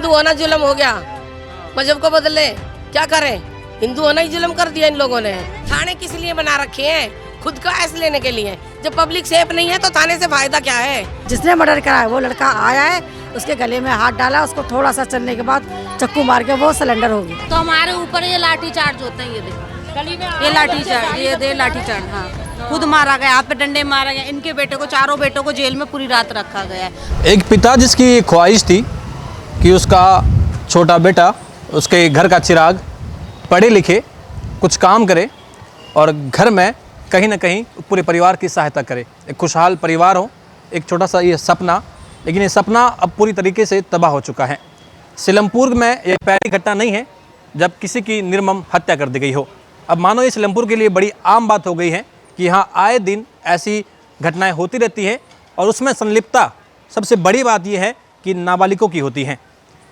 हिंदू होना जुल्म हो गया, मजहब को बदले, क्या करें? हिंदू होना ही जुल्म कर दिया इन लोगों ने। थाने किस लिए बना रखे हैं? खुद का ऐस लेने के लिए। जब पब्लिक सेफ नहीं है तो थाने से फायदा क्या है? जिसने मर्डर करा है वो लड़का आया है, उसके गले में हाथ डाला, उसको थोड़ा सा चलने के बाद चक्कू मार के वो सिलेंडर हो गया। तो हमारे ऊपर ये लाठी चार्ज होते हैं, ये लाठी चार्ज, ये लाठी चार्ज। हाँ, खुद मारा गया, हाथ पे डंडे मारा गया। इनके बेटे को, चारों बेटों को जेल में पूरी रात रखा गया है। एक पिता जिसकी ख्वाहिश थी कि उसका छोटा बेटा, उसके घर का चिराग, पढ़े लिखे, कुछ काम करे और घर में कहीं ना कहीं पूरे परिवार की सहायता करे, एक खुशहाल परिवार हो, एक छोटा सा ये सपना। लेकिन ये सपना अब पूरी तरीके से तबाह हो चुका है। सीलमपुर में ये पहली घटना नहीं है जब किसी की निर्मम हत्या कर दी गई हो। अब मानो ये सीलमपुर के लिए बड़ी आम बात हो गई है कि यहाँ आए दिन ऐसी घटनाएं होती रहती हैं और उसमें संलिप्तता सबसे बड़ी बात यह है कि नाबालिगों की होती हैं।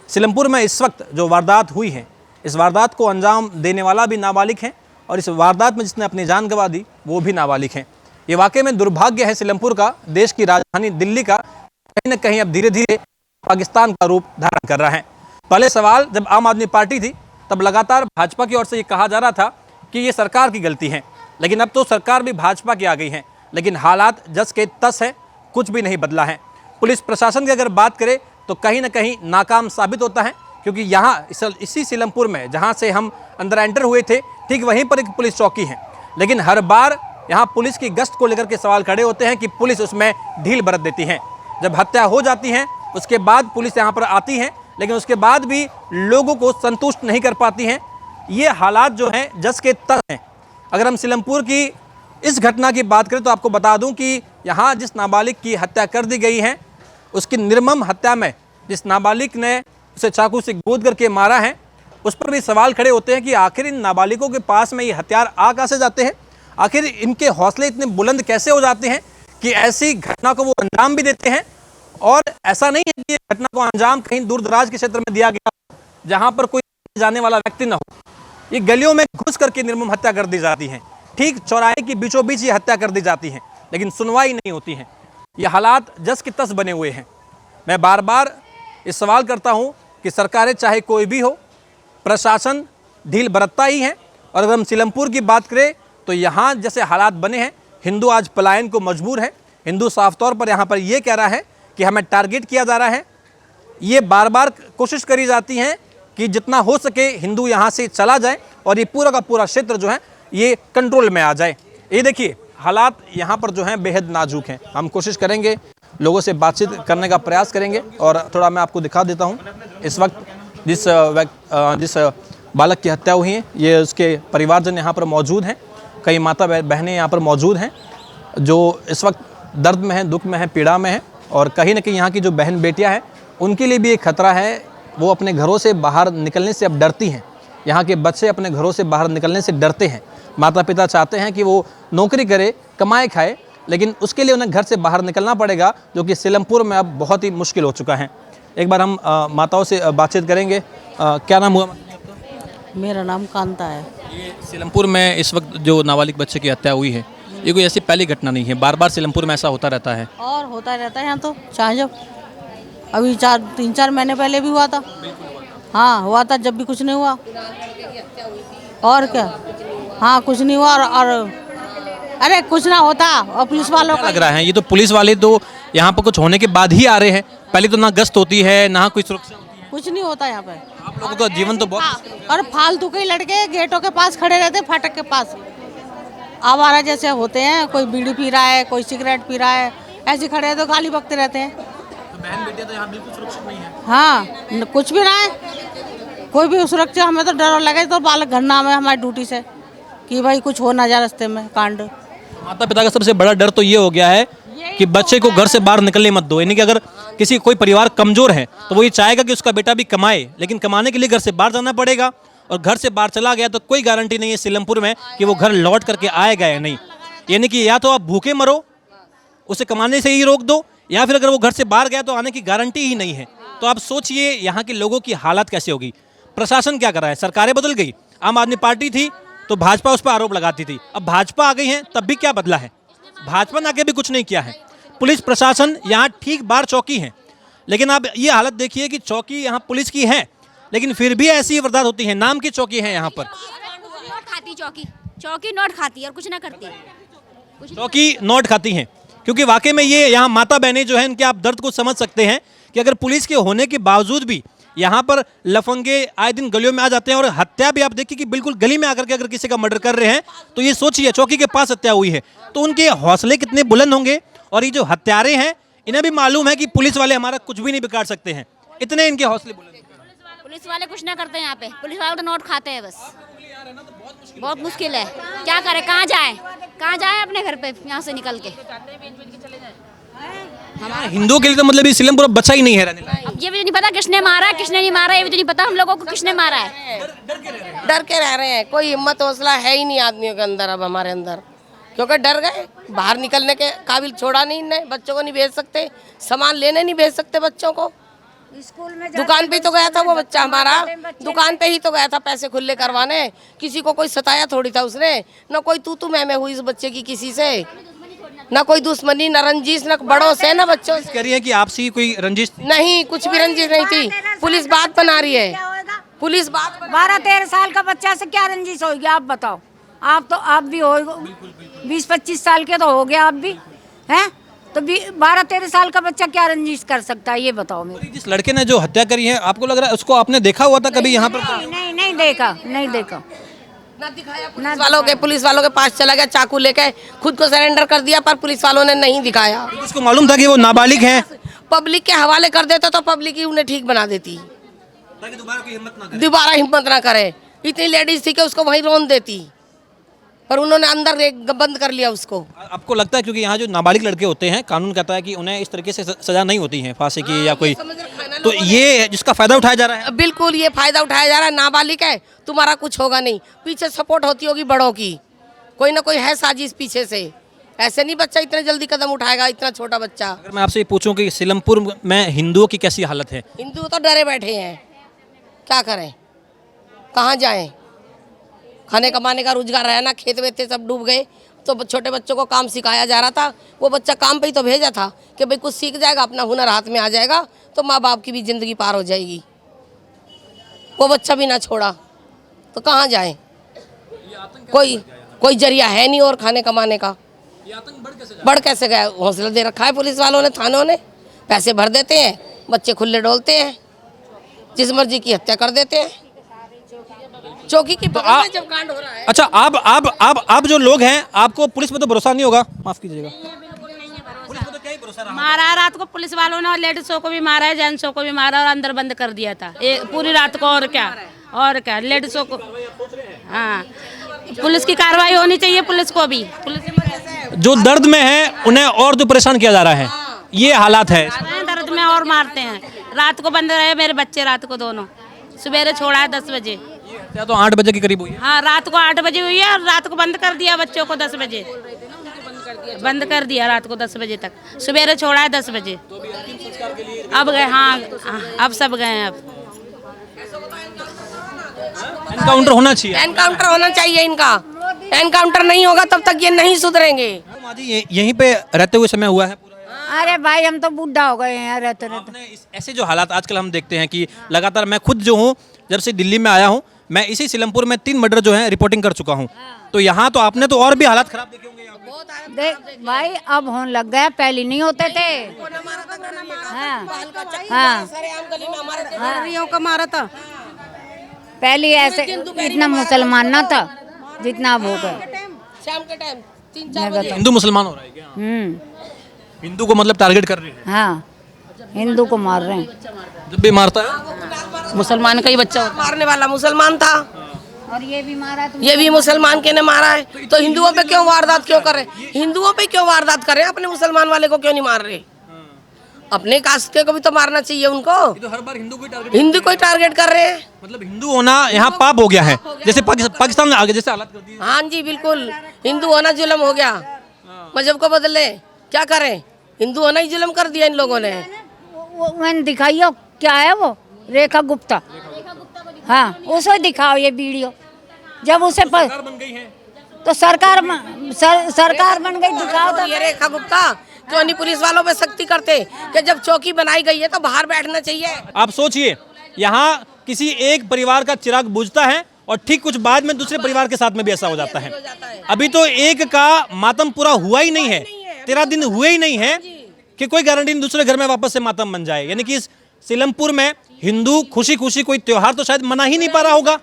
सीलमपुर में इस वक्त जो वारदात हुई है, इस वारदात को अंजाम देने वाला भी नाबालिग है और इस वारदात में जिसने अपनी जान गंवा दी वो भी नाबालिग हैं। ये वाकई में दुर्भाग्य है सीलमपुर का, देश की राजधानी दिल्ली का कहीं न कहीं अब धीरे धीरे पाकिस्तान का रूप धारण कर रहा है। पहले सवाल जब आम आदमी पार्टी थी तब लगातार भाजपा की ओर से ये कहा जा रहा था कि ये सरकार की गलती है, लेकिन अब तो सरकार भी भाजपा की आ गई है। लेकिन हालात जस के तस है, कुछ भी नहीं बदला है। पुलिस प्रशासन की अगर बात करें तो कहीं ना कहीं नाकाम साबित होता है, क्योंकि यहाँ इसी सीलमपुर में जहाँ से हम अंदर एंटर हुए थे ठीक वहीं पर एक पुलिस चौकी है। लेकिन हर बार यहाँ पुलिस की गश्त को लेकर के सवाल खड़े होते हैं कि पुलिस उसमें ढील बरत देती है। जब हत्या हो जाती है उसके बाद पुलिस यहाँ पर आती है, लेकिन उसके बाद भी लोगों को संतुष्ट नहीं कर पाती हैं। ये हालात जो हैं जस के तस हैं। अगर हम सीलमपुर की इस घटना की बात करें तो आपको बता दूं कि यहाँ जिस नाबालिग की हत्या कर दी गई है, उसकी निर्मम हत्या में जिस नाबालिग ने उसे चाकू से गोद करके मारा है, उस पर भी सवाल खड़े होते हैं कि आखिर इन नाबालिगों के पास में ये हथियार आ कहाँ से जाते हैं? आखिर इनके हौसले इतने बुलंद कैसे हो जाते हैं कि ऐसी घटना को वो अंजाम भी देते हैं? और ऐसा नहीं है कि ये घटना को अंजाम कहीं दूर दराज के क्षेत्र में दिया गया जहाँ पर कोई जाने वाला व्यक्ति न हो। ये गलियों में घुस करके निर्मम हत्या कर दी जाती है, ठीक चौराहे के बीचों बीच ये हत्या कर दी जाती है, लेकिन सुनवाई नहीं होती है। ये हालात जस के तस बने हुए हैं। मैं बार बार इस सवाल करता हूँ कि सरकारें चाहे कोई भी हो, प्रशासन ढील बरतता ही है। और अगर हम सीलमपुर की बात करें तो यहाँ जैसे हालात बने हैं, हिंदू आज पलायन को मजबूर है। हिंदू साफ तौर पर यहाँ पर ये कह रहा है कि हमें टारगेट किया जा रहा है। ये बार बार कोशिश करी जाती है कि जितना हो सके हिंदू यहाँ से चला जाए और ये पूरा का पूरा क्षेत्र जो है ये कंट्रोल में आ जाए। ये देखिए हालात यहाँ पर जो हैं बेहद नाजुक हैं। हम कोशिश करेंगे, लोगों से बातचीत करने का प्रयास करेंगे और थोड़ा मैं आपको दिखा देता हूँ। इस वक्त जिस बालक की हत्या हुई है, ये उसके परिवारजन यहाँ पर मौजूद हैं। कई माता बहनें यहाँ पर मौजूद हैं जो इस वक्त दर्द में हैं, दुख में हैं, पीड़ा में हैं। और कहीं ना कहीं यहाँ की जो बहन बेटियाँ हैं उनके लिए भी एक खतरा है। वो अपने घरों से बाहर निकलने से अब डरती हैं। यहाँ के बच्चे अपने घरों से बाहर निकलने से डरते हैं। माता पिता चाहते हैं कि वो नौकरी करे, कमाए खाए, लेकिन उसके लिए उन्हें घर से बाहर निकलना पड़ेगा, जो कि सीलमपुर में अब बहुत ही मुश्किल हो चुका है। एक बार हम माताओं से बातचीत करेंगे। क्या नाम हुआ आपका? मेरा नाम कांता है। ये सीलमपुर में इस वक्त जो नाबालिग बच्चे की हत्या हुई है, ये कोई ऐसी पहली घटना नहीं है, बार बार सीलमपुर में ऐसा होता रहता है और होता रहता है यहाँ तो, चाहे जब अभी 3-4 महीने पहले भी हुआ था। हाँ हुआ था, जब भी कुछ नहीं हुआ। और क्या, हाँ कुछ नहीं हुआ। और अरे कुछ ना होता। और पुलिस वालों का लग रहा है, ये तो पुलिस वाले तो यहाँ पर कुछ होने के बाद ही आ रहे हैं। पहले तो ना गश्त होती है, ना कोई सुरक्षा होती है। कुछ नहीं होता यहाँ पे। आप लोगों का जीवन तो बहुत और फालतू के लड़के गेटों के पास खड़े रहते, फाटक के पास आवारा जैसे होते हैं। कोई बीड़ी पी रहा है, कोई सिगरेट पी रहा है, ऐसे खड़े हैं तो गाली बकते रहते हैं। तो बहन बेटियां तो यहाँ बिल्कुल सुरक्षित नहीं है। हाँ कुछ भी ना है, कोई भी सुरक्षा। हमें तो डर लगे तो बालक घर नाम है हमारी ड्यूटी से कि भाई कुछ हो ना जाए रास्ते में कांड। माता पिता का सबसे बड़ा डर तो ये हो गया है कि बच्चे को घर से बाहर निकलने मत दो। यानी कि अगर कोई परिवार कमजोर है तो वो ये चाहेगा कि उसका बेटा भी कमाए, लेकिन कमाने के लिए घर से बाहर जाना पड़ेगा। और घर से बाहर चला गया तो कोई गारंटी नहीं है सीलमपुर में कि वो घर लौट करके आएगा या नहीं। यानी कि या तो आप भूखे मरो, उसे कमाने से ही रोक दो, या फिर अगर वो घर से बाहर गया तो आने की गारंटी ही नहीं है। तो आप सोचिए यहाँ के लोगों की हालत कैसे होगी। प्रशासन क्या कर रहा है? सरकारें बदल गई, आम आदमी पार्टी थी तो भाजपा उस पर आरोप लगाती थी, अब भाजपा आ गई है तब भी क्या बदला है? भाजपा ने आगे भी कुछ नहीं किया है। पुलिस प्रशासन यहाँ ठीक बार चौकी है। लेकिन आप ये हालत देखिए कि चौकी यहाँ पुलिस की है, लेकिन फिर भी ऐसी वारदात होती है। नाम की चौकी है यहाँ पर, नोट खाती चौकी, चौकी नोट खाती है और कुछ ना करती। चौकी नोट खाती हैं। क्योंकि वाकई में ये यहाँ माता बहनें जो हैं इनके आप दर्द को समझ सकते हैं कि अगर पुलिस के होने के बावजूद भी यहाँ पर लफंगे आए दिन गलियों में आ जाते हैं, और हत्या भी आप देखिए कि बिल्कुल गली में आकर के अगर किसी का मर्डर कर रहे हैं तो ये सोचिए चौकी के पास हत्या हुई है, तो उनके हौसले कितने बुलंद होंगे। और ये जो हत्यारे हैं इन्हें भी मालूम है कि पुलिस वाले हमारा कुछ भी नहीं बिगाड़ सकते हैं, इतने इनके हौसले बुलंद हैं। पुलिस वाले कुछ ना करते हैं यहाँ पे, पुलिस वाले तो नोट खाते हैं बस। बहुत मुश्किल है, क्या करें, कहाँ जाए अपने घर पे यहाँ से निकल के। हमारे हिंदुओं के लिए तो मतलब ये सिलमपुर बचा ही नहीं है रहने लायक। अब ये भी नहीं पता किसने मारा है किसने नहीं मारा, ये भी तो नहीं पता हम लोगों को किसने मारा है। डर के रह रहे हैं, कोई हिम्मत हौसला है ही नहीं आदमियों के अंदर अब हमारे अंदर, क्योंकि डर गए। बाहर निकलने के काबिल छोड़ा नहीं इनने, बच्चों को नहीं भेज सकते, सामान लेने नहीं भेज सकते बच्चों को। दुकान पे तो गया था वो बच्चा हमारा, दुकान पे ही तो गया था पैसे खुले करवाने, किसी को कोई सताया थोड़ी था उसने, न कोई तू मैं हुई इस बच्चे की किसी से, न कोई दुश्मनी, न रंजिश, न बड़ों से न बच्चों से। कह रही है कि आपसी कोई रंजिश नहीं, कुछ भी रंजिश नहीं थी। पुलिस बात बना रही है, पुलिस बात 12-13 साल का बच्चा से क्या रंजिश होगी आप बताओ। आप भी हो 20-25 साल के तो हो गया आप भी हैं, तो 12-13 साल का बच्चा क्या रंजिश कर सकता है ये बताओ मेरे। जिस लड़के ने जो हत्या करी है आपको लग रहा है उसको आपने देखा हुआ था कभी यहाँ पर? नहीं देखा। ना दिखाया पुलिस वालों के पास चला गया, चाकू लेके खुद को सरेंडर कर दिया, पर पुलिस वालों ने नहीं दिखाया। उसको मालूम था कि वो नाबालिग हैं, पब्लिक के हवाले कर देता तो पब्लिक ही उन्हें ठीक बना देती, ताकि दोबारा हिम्मत ना करे। इतनी लेडीज थी कि उसको वहीं रोन देती, पर उन्होंने अंदर बंद कर लिया उसको। आपको लगता है क्योंकि यहाँ जो नाबालिग लड़के होते हैं कानून कहता है कि उन्हें इस तरीके से सजा नहीं होती है फांसी की या कोई, तो ये जिसका फायदा उठाया जा रहा है? बिल्कुल ये फायदा उठाया जा रहा है। नाबालिग है, तुम्हारा कुछ होगा नहीं, पीछे सपोर्ट होती होगी बड़ों की, कोई ना कोई है साजिश पीछे से। ऐसे नहीं बच्चा इतने जल्दी कदम उठाएगा, इतना छोटा बच्चा। अगर मैं आपसे पूछूं कि सिलमपुर में हिंदुओं की कैसी हालत है? हिंदू तो डरे बैठे हैं, क्या करें, कहाँ जाएं। खाने कमाने का रोजगार है ना, खेत वेत सब डूब गए, तो छोटे बच्चों को काम सिखाया जा रहा था, वो बच्चा काम पे ही तो भेजा था कि भाई कुछ सीख जाएगा, अपना हुनर हाथ में आ जाएगा तो माँ बाप की भी ज़िंदगी पार हो जाएगी। वो बच्चा भी ना छोड़ा तो कहाँ जाए, कोई जरिया है नहीं और खाने कमाने का। बढ़ कैसे गया? हौसला दे रखा है पुलिस वालों ने, थानों ने, पैसे भर देते हैं, बच्चे खुले डोलते हैं, जिस मर्जी की हत्या कर देते हैं। चौकी की बगल में जब कांड हो रहा है। अच्छा, आप जो लोग हैं आपको पुलिस पे तो भरोसा नहीं होगा, माफ कीजिएगा, पुलिस पे तो क्या ही भरोसा रहा? मारा रात को पुलिस वालों ने, और लेडीजों को भी मारा है, जेंट्सों को भी मारा और अंदर बंद कर दिया था पूरी रात को। और क्या लेडीजों को, हाँ पुलिस की कार्रवाई होनी चाहिए, पुलिस को भी, पुलिस जो दर्द में है उन्हें और तो परेशान किया जा रहा है, ये हालात है। दर्द में और मारते हैं। रात को बंद रहे मेरे बच्चे, रात को दोनों, सवेरे छोड़ा है 10 बजे, या तो 8 बजे के करीब हुई है। हाँ रात को 8 बजे हुई है, और रात को बंद कर दिया बच्चों को 10 बजे, बंद कर दिया रात को 10 बजे तक, सवेरे छोड़ा है 10 बजे। अब गए, हाँ अब सब गए हैं। अब एनकाउंटर होना चाहिए, एनकाउंटर होना चाहिए इनका, एनकाउंटर नहीं होगा तब तक ये नहीं सुधरेंगे। यहीं पे रहते हुए समय हुआ है पूरा? अरे भाई हम तो बूढ़ा हो गए हैं रहते। ऐसे जो हालात आजकल हम देखते हैं कि लगातार, मैं खुद जो हूँ जब से दिल्ली में आया हूँ, मैं इसी सिलमपुर में 3 मर्डर जो है रिपोर्टिंग कर चुका हूँ, तो यहाँ तो आपने तो और भी हालात खराब देखे होंगे। देख भाई अब होने लग गया, पहले नहीं होते थे। हाँ का मारा था, पहले ऐसे इतना मुसलमान ना था जितना अब हो गया। शाम के टाइम 3-4 बजे हिंदू मुसलमान हो रहा है क्या? हिंदू को मतलब टारगेट कर रहे हैं? हाँ हिंदू को मार रहे हैं। जब भी मारता है मुसलमान का ही बच्चा होता मारने वाला मुसलमान था, और ये भी मारा तो ये भी मुसलमान के ने मारा है, तो हिंदुओं पे क्यों वारदात क्यों कर रहे? हिंदुओं पे क्यों वारदात कर रहे हैं, अपने मुसलमान वाले को क्यों नहीं मार रहे? अपने कास्ट के को भी तो मारना चाहिए उनको। तो हर बार हिंदू को ही टारगेट कर रहे हैं। मतलब हिंदू होना यहाँ पाप हो गया है, जैसे पाकिस्तान में आगे जैसे हालत कर दी। हाँ जी बिल्कुल, हिंदू होना जुल्म हो गया, मजहब को बदले, क्या करें, हिंदू होना ही जुल्म कर दिया इन लोगों ने। मैंने दिखाइयो क्या है वो, रेखा गुप्ता, हाँ उसे दिखाओ ये वीडियो। जब उसे बन गई है तो सरकार बन गई, दिखाओ तो। ये रेखा गुप्ता क्यों नहीं पुलिस वालों पे सख्ती करते कि जब चौकी बनाई गई है तो बाहर बैठना चाहिए। आप सोचिए, यहाँ किसी एक परिवार का चिराग बुझता है और ठीक कुछ बाद में दूसरे परिवार के साथ में भी ऐसा हो जाता है। अभी तो एक का मातम पूरा हुआ ही नहीं है, 13 दिन हुए ही नहीं है कि कोई गारंटी नहीं दूसरे घर में वापस से मातम बन जाए। यानी कि इस सीलमपुर में हिंदू खुशी खुशी कोई त्योहार तो शायद मना ही नहीं पा रहा होगा,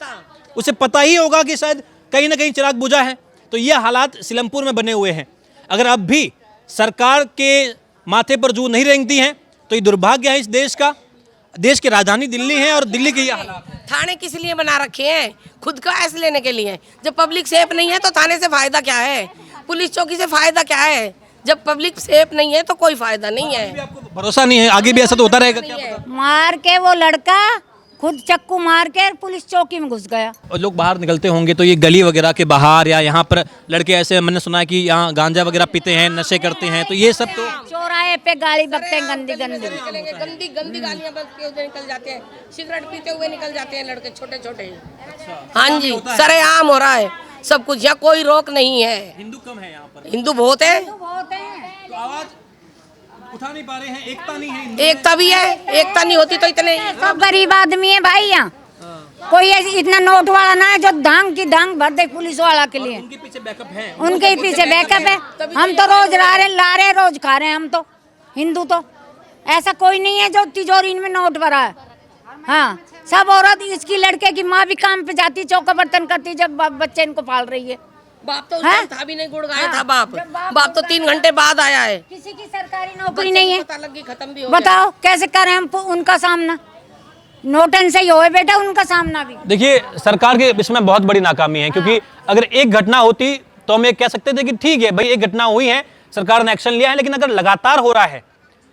उसे पता ही होगा कि शायद कहीं ना कहीं चिराग बुझा है। तो ये हालात सीलमपुर में बने हुए हैं। अगर अब भी सरकार के माथे पर जू नहीं रेंगती हैं तो ये दुर्भाग्य है इस देश का। देश की राजधानी दिल्ली है और दिल्ली के ये हालात हैं। थाने किस लिए बना रखे हैं? खुद का ऐसे लेने के लिए। जब पब्लिक सेफ नहीं है तो थाने से फायदा क्या है? पुलिस चौकी से फायदा क्या है? जब पब्लिक सेफ नहीं है तो कोई फायदा नहीं है। आपको भरोसा नहीं है आगे भी ऐसा तो होता रहेगा क्या पता? मार के वो लड़का खुद चक्कू मार के पुलिस चौकी में घुस गया। और लोग बाहर निकलते होंगे तो ये गली वगैरह के बाहर या यहाँ पर लड़के ऐसे, मैंने सुना है कि यहाँ गांजा वगैरह पीते हैं, नशे करते हैं, तो ये सब तो चौराहे पे गाड़ी बकते हैं गंदी गंदी। गंदी गंदी गालियां बक के उधर निकल जाते हैं, सिगरेट पीते हुए निकल जाते हैं लड़के छोटे छोटे। हाँ जी, सरेआम हो रहा है सब कुछ, यहाँ कोई रोक नहीं है। हिंदू कम है यहाँ पर, हिंदू बहुत है, तो आवाज उठा नहीं पा रहे हैं, एकता नहीं है। एकता भी है, एकता नहीं होती तो इतने सब गरीब आदमी है भाई यहाँ। कोई ऐसी इतना नोट वाला ना है जो धांग की धांग भर दे पुलिस वाला के लिए। उनके पीछे बैकअप है, उनके ही पीछे बैकअप है। हम तो रोज ला रहे रोज खा रहे हैं। हम तो हिंदू तो ऐसा कोई नहीं है जो तिजोरी में नोट भरा है। हाँ, सब औरत, इसकी लड़के की माँ भी काम पे जाती, चौका बर्तन करती जब बच्चे इनको पाल रही है। बाप तो था भी नहीं, गुड़गाया था बाप तो 3 घंटे बाद आया है। किसी की सरकारी नौकरी नहीं है, खत्म भी हो बताओ कैसे करें हम उनका सामना? नोटन से ही होए बेटा उनका सामना भी। देखिए सरकार के इसमें बहुत बड़ी नाकामी है, क्योंकि अगर एक घटना होती तो हम ये कह सकते थे कि ठीक है भाई एक घटना हुई है, सरकार ने एक्शन लिया है, लेकिन अगर लगातार हो रहा है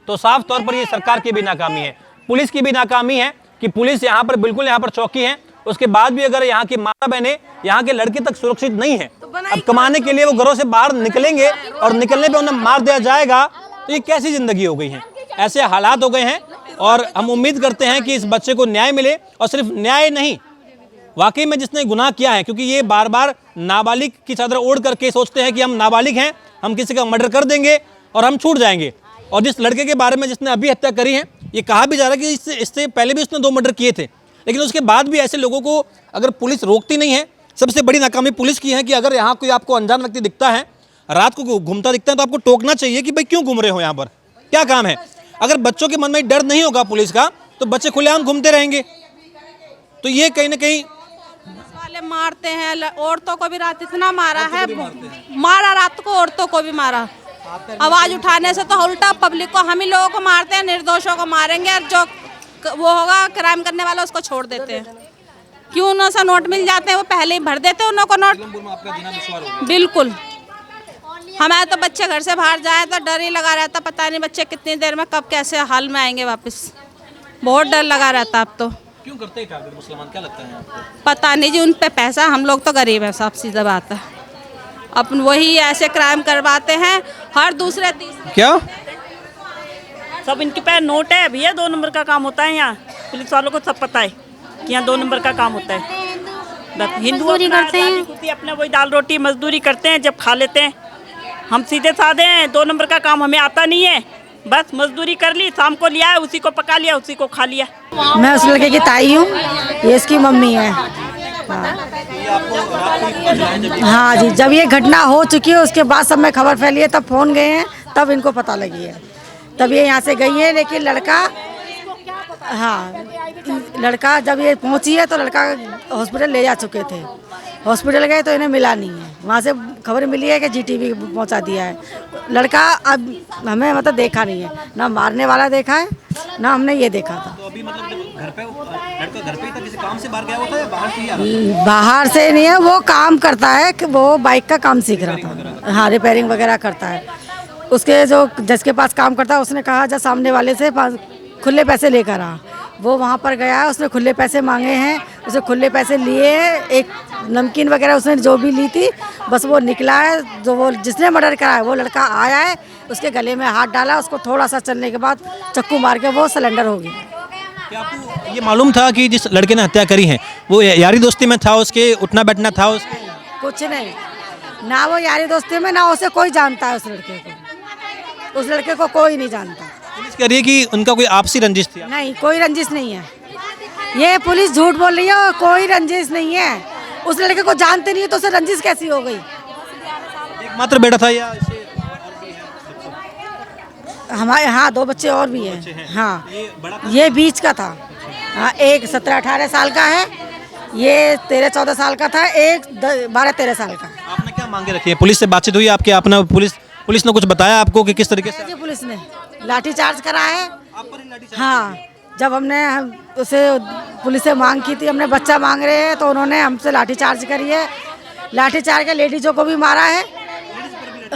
तो साफ तौर पर ये सरकार की भी नाकामी है, पुलिस की भी नाकामी है कि पुलिस यहाँ पर बिल्कुल यहाँ पर चौकी है, उसके बाद भी अगर यहाँ की माता बहनें, यहाँ के लड़के तक सुरक्षित नहीं है। अब कमाने के लिए वो घरों से बाहर निकलेंगे और निकलने पे उन्हें मार दिया जाएगा, तो ये कैसी जिंदगी हो गई है? ऐसे हालात हो गए हैं और हम उम्मीद करते हैं कि इस बच्चे को न्याय मिले, और सिर्फ न्याय नहीं, वाकई में जिसने गुनाह किया है, क्योंकि ये बार बार नाबालिग की चादर ओढ़ करके सोचते हैं कि हम नाबालिग हैं, हम किसी का मर्डर कर देंगे और हम छूट जाएंगे। और जिस लड़के के बारे में जिसने अभी हत्या करी है, ये कहा भी जा रहा है कि इससे पहले भी उसने 2 मर्डर किए थे, लेकिन उसके बाद भी ऐसे लोगों को अगर पुलिस रोकती नहीं है। सबसे बड़ी नाकामी पुलिस की है कि अगर यहाँ कोई आपको अनजान व्यक्ति दिखता है, रात को घूमता दिखता है, तो आपको टोकना चाहिए कि भाई क्यों घूम रहे हो यहाँ पर, क्या काम है? अगर बच्चों के मन में डर नहीं होगा पुलिस का तो बच्चे खुलेआम घूमते रहेंगे। तो ये कहीं ना कहीं वाले मारते हैं, औरतों को भी रात इतना मारा है, मारा रात को औरतों को भी मारा। आवाज उठाने से तो उल्टा पब्लिक को, हम ही लोगों को मारते हैं, निर्दोषों को मारेंगे, और जो वो होगा क्राइम करने वाला उसको छोड़ देते हैं। क्यों उन्हों से नोट मिल जाते हैं, वो पहले ही भर देते हैं उन्हों को नोट। बिल्कुल, हमारे तो बच्चे घर से बाहर जाए तो डर ही लगा रहता, पता नहीं बच्चे कितनी देर में कब कैसे हाल में आएंगे वापस, बहुत डर लगा रहता। अब तो क्यों करते हैं टारगेट मुसलमान, क्या लगता है आपको? पता नहीं जी, उन पे पैसा, हम लोग तो गरीब हैं, साफ सीधा बात है। अपन वही ऐसे क्राइम करवाते हैं हर दूसरे तीसरे। क्या सब इनके पैर नोट है भैया, 2 नंबर का काम होता है यहाँ। पुलिस वालों को सब पता है कि यहाँ 2 नंबर का काम होता है। हिंदू करते हैं अपने वही दाल रोटी मजदूरी करते हैं, जब खा लेते हैं। हम सीधे साधे हैं, 2 नंबर का काम हमें आता नहीं है, बस मजदूरी कर ली, शाम को लिया है, उसी को पका लिया, उसी को खा लिया। मैं उस लड़के की ताई हूँ, ये इसकी मम्मी है। हाँ जी, जब ये घटना हो चुकी है उसके बाद सब में खबर फैली है, तब फ़ोन गए हैं, तब इनको पता लगी है, तब ये यहाँ से गई है। लेकिन लड़का, हाँ लड़का जब ये पहुँची है तो लड़का हॉस्पिटल ले जा चुके थे, हॉस्पिटल गए तो इन्हें मिला नहीं है। वहाँ से खबर मिली है कि जीटीबी पहुँचा दिया है। लड़का अब हमें मतलब देखा नहीं है, ना मारने वाला देखा है, ना हमने ये देखा था। तो अभी मतलब जब घर पे लड़का घर पे ही था, किसी काम से बाहर गया हुआ था या बाहर से ही आ रहा था? बाहर से नहीं है, वो काम करता है कि वो बाइक का काम सीख रहा था। हाँ, रिपेयरिंग वगैरह करता है। उसके जो जिसके पास काम करता है उसने कहा जब सामने वाले से खुले पैसे लेकर आ, वो वहाँ पर गया है, उसने खुले पैसे मांगे हैं, उसे खुले पैसे लिए हैं, एक नमकीन वगैरह उसने जो भी ली थी, बस वो निकला है। जो वो जिसने मर्डर करा है वो लड़का आया है, उसके गले में हाथ डाला, उसको थोड़ा सा चलने के बाद चक्कू मार के वो सिलेंडर हो गया। क्या आपको ये मालूम था कि जिस लड़के ने हत्या करी है वो यारी दोस्ती में था, उसके उठना बैठना था उसके? कुछ नहीं, ना वो यारी दोस्ती में, ना उसे कोई जानता है उस लड़के को। उस लड़के को कोई नहीं जानता। पुलिस कह रही है कि उनका कोई आपसी रंजिश थी। नहीं, कोई रंजिश नहीं है। ये पुलिस झूठ बोल रही है और कोई रंजिश नहीं है। उस लड़के को जानते नहीं है तो उसे रंजिश कैसी हो गई? एकमात्र बेटा था या इसे हमारे हाँ 2 बच्चे और भी हैं। हाँ, ये बीच का था। हाँ, एक 17-18 साल का है, ये 13-14 साल का था, एक 12-13 साल का। आपने क्या मांगे रखी है? पुलिस से बातचीत हुई आपके? अपना पुलिस ने कुछ बताया आपको कि किस तरीके से? जी, पुलिस ने लाठीचार्ज करा है। हाँ, जब हमने उसे पुलिस से मांग की थी, हमने बच्चा मांग रहे हैं, तो उन्होंने हमसे लाठीचार्ज करी है। लाठीचार्ज के लेडीजों को भी मारा है,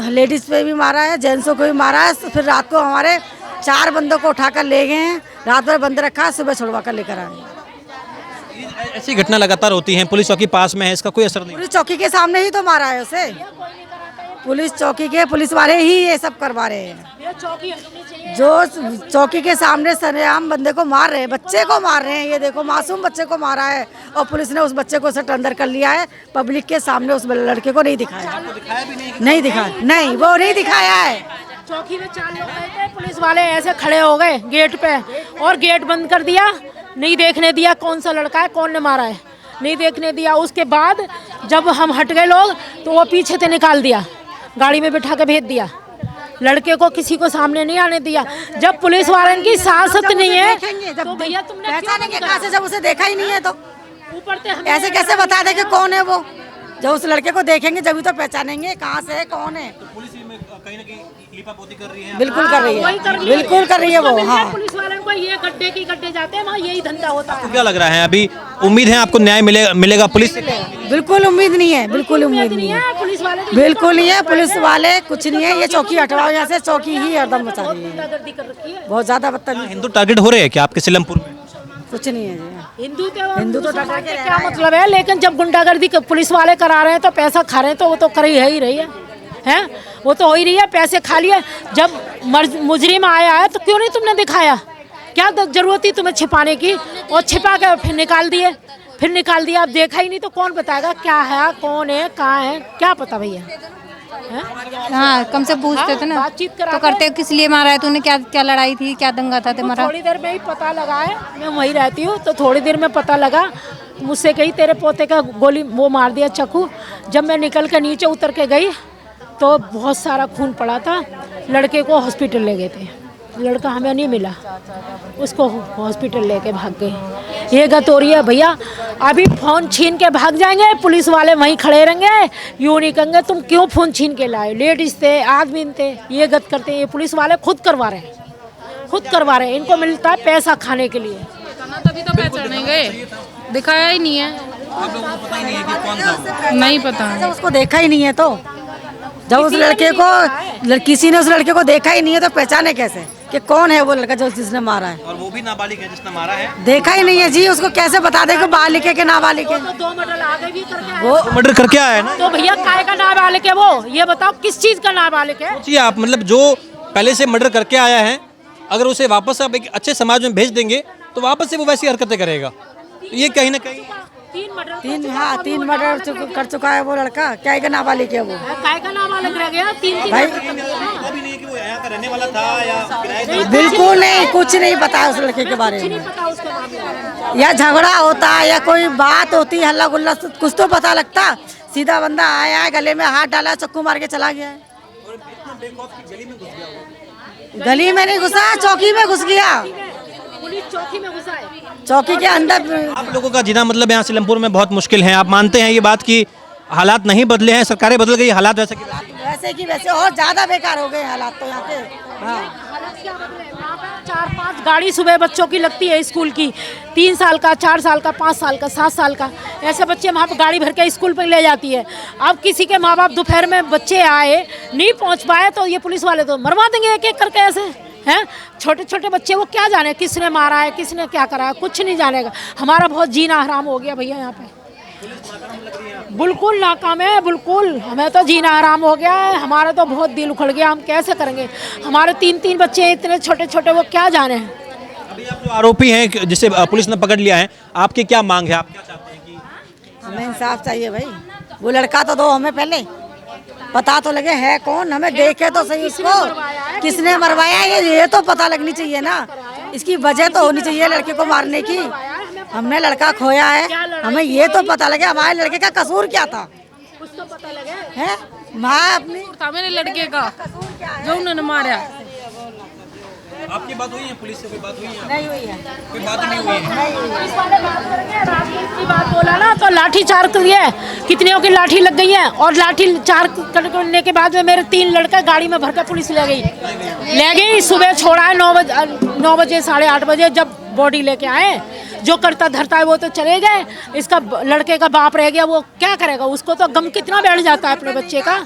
लेडीज पे भी मारा है, जेंट्सों को भी मारा है। फिर रात को हमारे 4 बंदों को उठाकर ले गए हैं, रात भर बंद रखा, सुबह छुड़वा कर लेकर आए। ऐसी घटना लगातार होती हैं, पुलिस चौकी पास में है, इसका कोई असर नहीं? पुलिस चौकी के सामने ही तो मारा है उसे। पुलिस चौकी के पुलिस वाले ही ये सब करवा रहे हैं, जो चौकी के सामने सरेआम बंदे को मार रहे हैं, बच्चे को मार रहे हैं। ये देखो, मासूम बच्चे को मारा है और पुलिस ने उस बच्चे को सट अंदर कर लिया है। पब्लिक के सामने उस लड़के को नहीं दिखाया, नहीं दिखाया, नहीं वो नहीं दिखाया है। चौकी में 4 लोग गए थे, पुलिस वाले ऐसे खड़े हो गए गेट पे और गेट बंद कर दिया, नहीं देखने दिया कौन सा लड़का है, कौन ने मारा है, नहीं देखने दिया। उसके बाद जब हम हट गए लोग तो वो पीछे से निकाल दिया, गाड़ी में बिठा के भेज दिया। लड़के को किसी को सामने नहीं आने दिया। जब पुलिस वालों की साहसत नहीं है तो भैया तुमने पहचानेंगे कहाँ से? जब उसे देखा ही नहीं है तो ऊपर से ऐसे कैसे बता दें कि कौन है वो? जब उस लड़के को देखेंगे जब तो पहचानेंगे कहाँ से है, कौन है। तो पुलिस में कहीं ना कहीं लीपापोती कर रही है। बिल्कुल कर रही है, बिल्कुल कर रही है वो। हाँ, पुलिस वालों को ये गड्ढे की गड्ढे जाते हैं, वहाँ यही धंधा होता है। क्या लग रहा है, अभी उम्मीद है आपको न्याय मिलेगा पुलिस से? बिल्कुल उम्मीद नहीं है, बिल्कुल उम्मीद नहीं है, पुलिस वाले बिल्कुल नहीं है। पुलिस वाले कुछ नहीं है, ये चौकी हटवाओ यहाँ से। चौकी ही हरदम मचा रही है, बहुत ज्यादा बदतमीज। हिंदू टारगेट हो रहे हैं क्या आपके सिलमपुर में? कुछ नहीं है जी। हिंदू तो डर के क्या मतलब है, लेकिन जब गुंडागर्दी पुलिस वाले करा रहे हैं तो पैसा खा रहे हैं तो वो तो कर ही रही है, हैं? वो तो हो ही रही है, पैसे खा लिए। जब मुजरिम आया है तो क्यों नहीं तुमने दिखाया? क्या जरूरत थी तुम्हें छिपाने की? और छिपा के फिर निकाल दिए, फिर निकाल दिया। अब देखा ही नहीं तो कौन बताएगा क्या है, कौन है, कहाँ है, क्या पता भैया? हाँ, कम से पूछते थे ना, बातचीत तो करते किस लिए मारा है तूने, क्या क्या लड़ाई थी, क्या दंगा था तुम्हारा? थोड़ी देर में ही पता लगा है, मैं वहीं रहती हूँ, तो थोड़ी देर में पता लगा। मुझसे कही तेरे पोते का गोली वो मार दिया चाकू। जब मैं निकल के नीचे उतर के गई तो बहुत सारा खून पड़ा था। लड़के को हॉस्पिटल ले गए थे, लड़का हमें नहीं मिला, उसको हॉस्पिटल लेके भाग गए। ये गत हो रही है भैया, अभी फ़ोन छीन के भाग जाएंगे, पुलिस वाले वहीं खड़े रहेंगे, यूँ नहीं कहेंगे तुम क्यों फ़ोन छीन के लाए। लेडीज़ थे, आदमी थे, ये गत करते हैं। ये पुलिस वाले खुद करवा रहे हैं, खुद करवा रहे हैं। इनको मिलता है पैसा खाने के लिए। तभी तो पहचानेंगे, दिखाया ही नहीं है। आप लोगों को पता ही नहीं है कि कौन था? नहीं पता, उसको देखा ही नहीं है तो जब उस लड़के को किसी ने उस लड़के को देखा ही नहीं है तो पहचाने कैसे कि कौन है वो लड़का जो जिसने मारा है? और वो भी नाबालिग है जिसने मारा है। देखा ही नहीं है जी, उसको कैसे बता दे कि बालिग है कि नाबालिग है? तो 2 मर्डर आगे भी करके वो मर्डर करके आया है ना। तो भैया काय का नाबालिग है वो? ये बताओ किस चीज़ का नाबालिग है? सोचिए आप, मतलब जो पहले से मर्डर करके आया है, अगर उसे वापस आप एक अच्छे समाज में भेज देंगे तो वापस से वो वैसी हरकतें करेगा। तो ये कहीं ना कहीं 3 मर्डर कर चुका है वो लड़का। क्या का नाबालिग है वो? काय का नाबालिग रह गया? 3 भाई नहीं कि वो यहाँ का रहने वाला था या बिल्कुल नहीं, कुछ नहीं पता है उस लड़के के बारे में। या झगड़ा होता है या कोई बात होती है, हल्ला गुल्ला, कुछ तो पता लगता। सीधा बंदा आया है, गले में हाथ डाला, चाकू मार के चला गया है। गली में नहीं घुसा, चौकी में घुस गया। पुलिस चौकी में घुसा है, चौकी के अंदर। आप लोगों का जीना मतलब यहाँ सिलमपुर में बहुत मुश्किल है। आप मानते हैं ये बात कि हालात नहीं बदले हैं, सरकारें बदल गई, हालात वैसे की वैसे और ज्यादा बेकार हो गए हालात तो यहाँ के। हाँ, 4-5 गाड़ी सुबह बच्चों की लगती है स्कूल की, 3 साल का, 4 साल का, 5 साल का, 7 साल का, ऐसे बच्चे वहाँ पर गाड़ी भर के स्कूल पर ले जाती है। अब किसी के माँ बाप दोपहर में बच्चे आए नहीं पहुँच पाए तो ये पुलिस वाले तो मरवा देंगे एक एक करके ऐसे, हैं? छोटे छोटे बच्चे वो क्या जाने किसने मारा है, किसने क्या करा है, कुछ नहीं जानेगा। हमारा बहुत जीना हराम हो गया भैया यहाँ पे, बिल्कुल नाकाम है, बिल्कुल हमें तो जीना हराम हो गया है। हमारा तो बहुत दिल उखड़ गया, हम कैसे करेंगे? हमारे 3-3 बच्चे इतने छोटे छोटे, वो क्या जाने हैं। अभी आप जो आरोपी हैं जिसे पुलिस ने पकड़ लिया है, आपकी क्या मांग है? आप क्या चाहते हैं कि हमें इंसाफ चाहिए भाई? वो लड़का तो दो हमें पहले, पता तो लगे है कौन, हमें देखे तो सही इसको किसने मरवाया ये तो पता लगनी चाहिए ना। इसकी वजह तो होनी चाहिए लड़के को मारने की। हमने लड़का खोया है, हमें ये तो पता लगे हमारे लड़के का कसूर क्या था। कुछ तो पता लगे है माँ अपनी था मेरे लड़के का जो उन्होंने मारा। आपकी बात हुई है पुलिस से? कोई बात हुई है? नहीं हुई है, कोई बात नहीं हुई है। पुलिस वाले की बात बोला ना तो लाठी चार कर दिया, कितने की लाठी लग गई है। और लाठी चार करने के बाद में मेरे 3 लड़के गाड़ी में भर के पुलिस ले गई। सुबह छोड़ा है 9 बजे 8:30 बजे। जब बॉडी लेके आए, जो करता धरता है वो तो चले गए। इसका लड़के का बाप रह गया, वो क्या करेगा? उसको तो गम कितना बैठ जाता है अपने बच्चे का,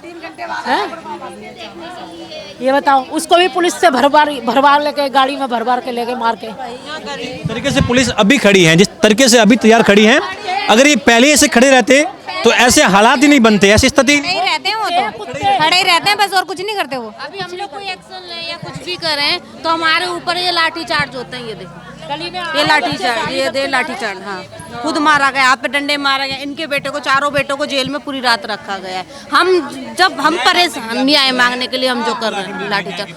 है? ये बताओ। उसको भी पुलिस से भरवार लेके गाड़ी में भरवार के लेके मार के। तरीके से पुलिस अभी खड़ी है, जिस तरीके से अभी तैयार खड़ी है, अगर ये पहले ऐसे खड़े रहते तो ऐसे हालात ही नहीं बनते, ऐसी स्थिति नहीं रहते हैं। वो तो खड़े ही रहते हैं बस, और कुछ नहीं करते वो। अभी हम लोग कोई एक्शन लें या कुछ भी करें तो हमारे ऊपर ये लाठी चार्ज होते हैं। ये देखो ये लाठी चार्ज, ये दे लाठी चार्ज। हाँ, खुद मारा गया, आप पे डंडे मारा गया। इनके बेटे को, चारों बेटों को जेल में पूरी रात रखा गया है। हम परेशान न्याय मांगने के लिए हम जो कर रहे हैं लाठी चार्ज,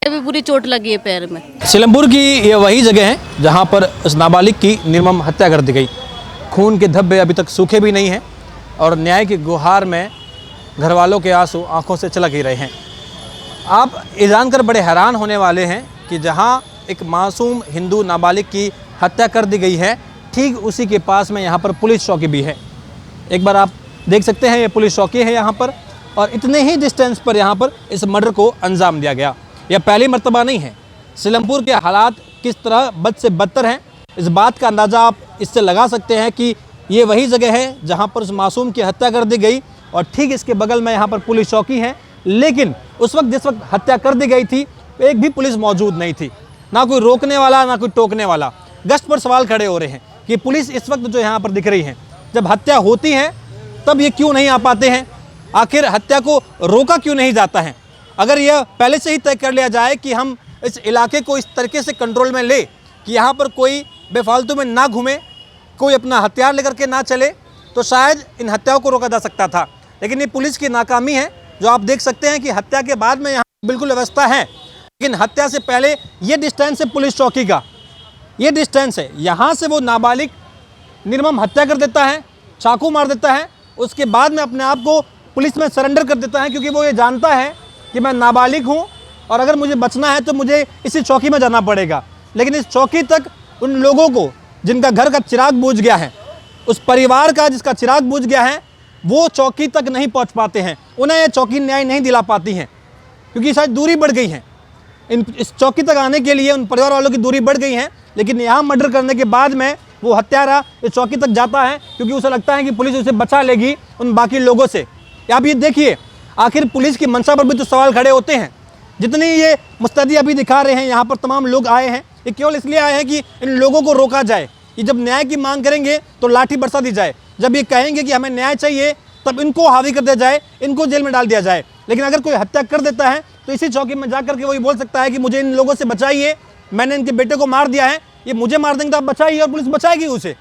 भी पूरी चोट लगी है पैर में। सीलमपुर की ये वही जगह है जहाँ पर उस नाबालिग की निर्मम हत्या कर दी गई। खून के धब्बे अभी तक सूखे भी नहीं हैं और न्याय की गुहार में घर वालों के आंसू आंखों से छलक ही रहे हैं। आप ये जानकर बड़े हैरान होने वाले हैं कि जहाँ एक मासूम हिंदू नाबालिग की हत्या कर दी गई है, ठीक उसी के पास में यहाँ पर पुलिस चौकी भी है। एक बार आप देख सकते हैं, ये पुलिस चौकी है यहाँ पर, और इतने ही डिस्टेंस पर यहाँ पर इस मर्डर को अंजाम दिया गया। यह पहली मर्तबा नहीं है। सीलमपुर के हालात किस तरह बद से बदतर हैं, इस बात का अंदाज़ा आप इससे लगा सकते हैं कि ये वही जगह है जहाँ पर उस मासूम की हत्या कर दी गई, और ठीक इसके बगल में यहाँ पर पुलिस चौकी है। लेकिन उस वक्त जिस वक्त हत्या कर दी गई थी, एक भी पुलिस मौजूद नहीं थी, ना कोई रोकने वाला ना कोई टोकने वाला। गश्त पर सवाल खड़े हो रहे हैं कि पुलिस इस वक्त जो यहाँ पर दिख रही है, जब हत्या होती है तब ये क्यों नहीं आ पाते हैं? आखिर हत्या को रोका क्यों नहीं जाता है? अगर यह पहले से ही तय कर लिया जाए कि हम इस इलाके को इस तरीके से कंट्रोल में ले कि यहाँ पर कोई बेफालतू में ना घूमे, कोई अपना हथियार लेकर के ना चले, तो शायद इन हत्याओं को रोका जा सकता था। लेकिन ये पुलिस की नाकामी है, जो आप देख सकते हैं कि हत्या के बाद में यहाँ बिल्कुल व्यवस्था है, लेकिन हत्या से पहले ये डिस्टेंस है पुलिस चौकी का, ये डिस्टेंस है। यहाँ से वो नाबालिग निर्मम हत्या कर देता है, चाकू मार देता है, उसके बाद में अपने आप को पुलिस में सरेंडर कर देता है, क्योंकि वो ये जानता है कि मैं नाबालिग हूँ और अगर मुझे बचना है तो मुझे इसी चौकी में जाना पड़ेगा। लेकिन इस चौकी तक उन लोगों को जिनका घर का चिराग बुझ गया है, उस परिवार का जिसका चिराग बुझ गया है, वो चौकी तक नहीं पहुँच पाते हैं। उन्हें ये चौकी न्याय नहीं दिला पाती हैं, क्योंकि शायद दूरी बढ़ गई है। इस चौकी तक आने के लिए उन परिवार वालों की दूरी बढ़ गई है। लेकिन यहाँ मर्डर करने के बाद में वो हत्यारा इस चौकी तक जाता है, क्योंकि उसे लगता है कि पुलिस उसे बचा लेगी उन बाकी लोगों से। आप ये देखिए, आखिर पुलिस की मंशा पर भी तो सवाल खड़े होते हैं। जितनी ये मुस्तैदी अभी दिखा रहे हैं, यहाँ पर तमाम लोग आए हैं, ये केवल इसलिए आए हैं कि इन लोगों को रोका जाए। ये जब न्याय की मांग करेंगे तो लाठी बरसा दी जाए, जब ये कहेंगे कि हमें न्याय चाहिए तब इनको हावी कर दिया जाए, इनको जेल में डाल दिया जाए। लेकिन अगर कोई हत्या कर देता है तो इसी चौकी में जाकर के वही बोल सकता है कि मुझे इन लोगों से बचाइए, मैंने इनके बेटे को मार दिया है, ये मुझे मार देंगे तो आप बचाइए, और पुलिस बचाएगी उसे।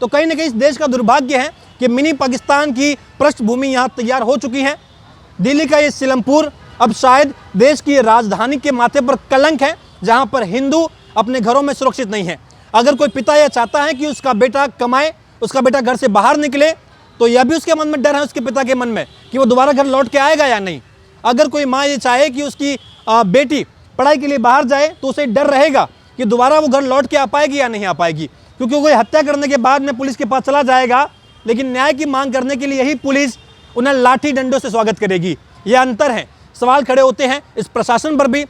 तो कहीं ना कहीं इस देश का दुर्भाग्य है कि मिनी पाकिस्तान की पृष्ठभूमि यहाँ तैयार हो चुकी है। दिल्ली का ये सीलमपुर अब शायद देश की राजधानी के माथे पर कलंक है, जहाँ पर हिंदू अपने घरों में सुरक्षित नहीं है। अगर कोई पिता यह चाहता है कि उसका बेटा कमाए, उसका बेटा घर से बाहर निकले, तो यह भी उसके मन में डर है, उसके पिता के मन में, कि वो दोबारा घर लौट के आएगा या नहीं। अगर कोई माँ ये चाहे कि उसकी बेटी पढ़ाई के लिए बाहर जाए, तो उसे डर रहेगा कि दोबारा वो घर लौट के आ पाएगी या नहीं आ पाएगी, क्योंकि कोई हत्या करने के बाद में पुलिस के पास चला जाएगा, लेकिन न्याय की मांग करने के लिए यही पुलिस उन्हें लाठी डंडों से स्वागत करेगी। यह अंतर है। सवाल खड़े होते हैं इस प्रशासन पर भी,